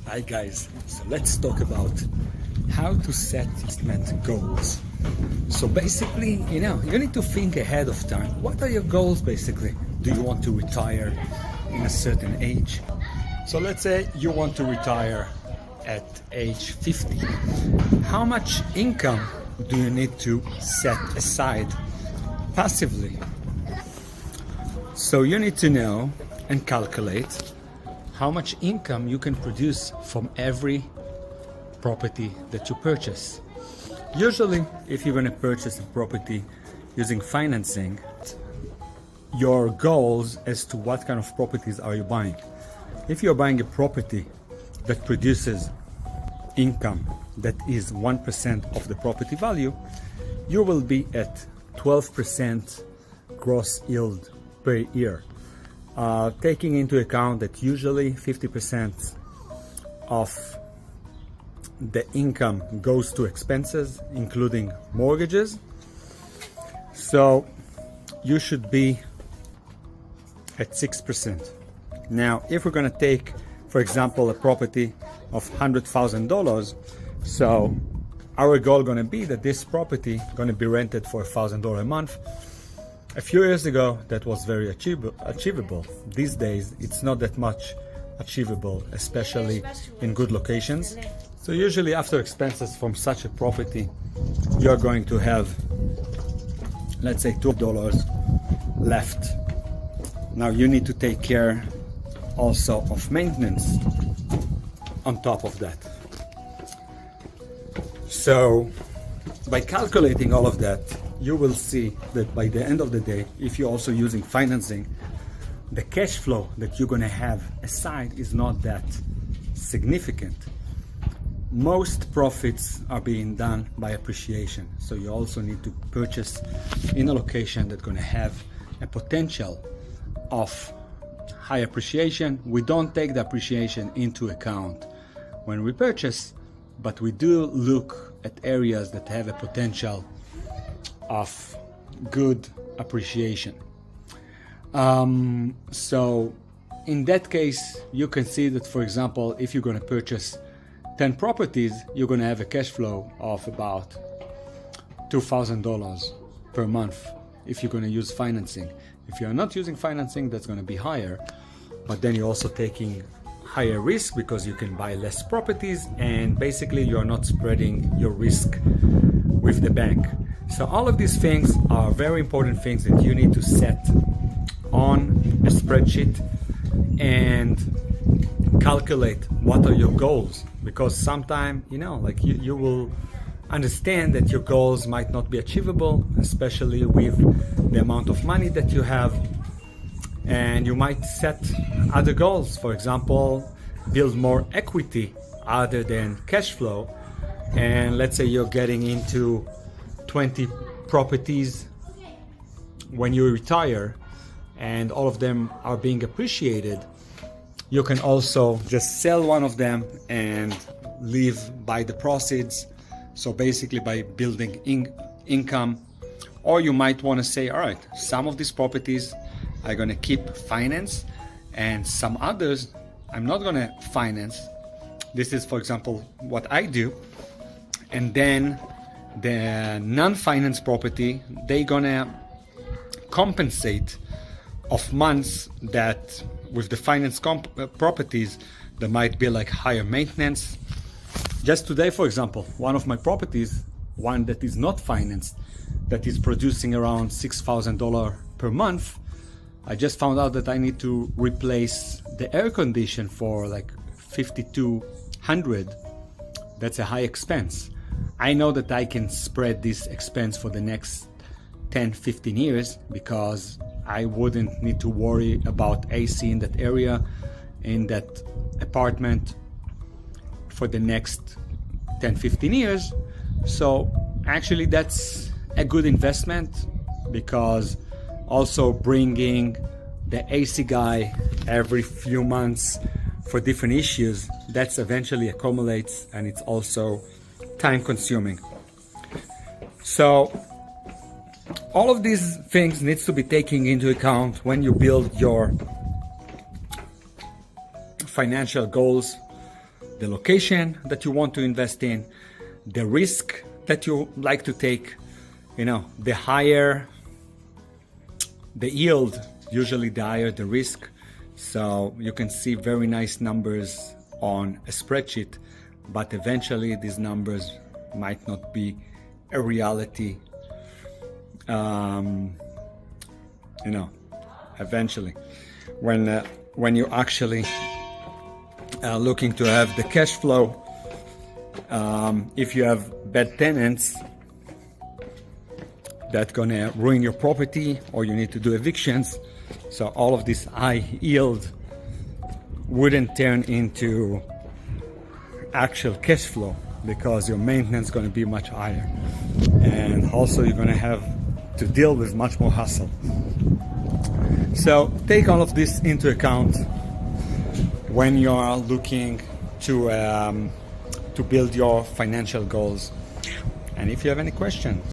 Hi guys, so let's talk about how to set investment goals. So basically, you need to think ahead of time. What are your goals basically? Do you want to retire in a certain age? So let's say you want to retire at age 50. How much income do you need to set aside passively? So you need to know and calculate how much income you can produce from every property that you purchase. Usually, if you're going to purchase a property using financing, your goals as to what kind of properties are you buying. If you're buying a property that produces income that is 1% of the property value, you will be at 12% gross yield per year. Taking into account that usually 50% of the income goes to expenses, including mortgages. So you should be at 6%. Now, if we're going to take, for example, a property of $100,000, so our goal going to be that this property going to be rented for $1,000 a month. A few years ago, that was very achievable. These days, it's not that much achievable, especially in good locations. So usually after expenses from such a property, you're going to have, let's say, $2 left. Now you need to take care also of maintenance on top of that. So by calculating all of that, you will see that by the end of the day, if you're also using financing, the cash flow that you're going to have aside is not that significant. Most profits are being done by appreciation. So you also need to purchase in a location that's going to have a potential of high appreciation. We don't take the appreciation into account when we purchase, but we do look at areas that have a potential of good appreciation. So in that case, you can see that, for example, if you're going to purchase 10 properties, you're going to have a cash flow of about $2,000 per month if you're going to use financing. If you're not using financing, that's going to be higher, but then you're also taking higher risk because you can buy less properties, and basically you're not spreading your risk with the bank. So all of these things are very important things that you need to set on a spreadsheet and calculate what are your goals, because sometimes you will understand that your goals might not be achievable, especially with the amount of money that you have, and you might set other goals. For example, build more equity other than cash flow, and let's say you're getting into 20 properties when you retire and all of them are being appreciated. You can also just sell one of them and live by the proceeds, so basically by building income. Or you might want to say, all right, some of these properties are going to keep finance and some others I'm not going to finance. This is, for example, what I do. And then the non-finance property, they're going to compensate of months that with the finance properties, there might be like higher maintenance. Just today, for example, one of my properties, one that is not financed, that is producing around $6,000 per month, I just found out that I need to replace the air condition for like $5,200. That's a high expense. I know that I can spread this expense for the next 10-15 years because I wouldn't need to worry about AC in that area, in that apartment for the next 10-15 years. So actually that's a good investment, because also bringing the AC guy every few months for different issues, that's eventually accumulates, and it's also time consuming. So all of these things needs to be taken into account when you build your financial goals. the location that you want to invest in, the risk that you like to take. The higher the yield, usually the higher the risk. So you can see very nice numbers on a spreadsheet, but eventually these numbers might not be a reality. Eventually, when you actually looking to have the cash flow, if you have bad tenants, that's gonna ruin your property, or you need to do evictions. So all of this high yield wouldn't turn into actual cash flow, because your maintenance is going to be much higher, and also you're going to have to deal with much more hassle. So take all of this into account when you are looking to build your financial goals. And if you have any questions,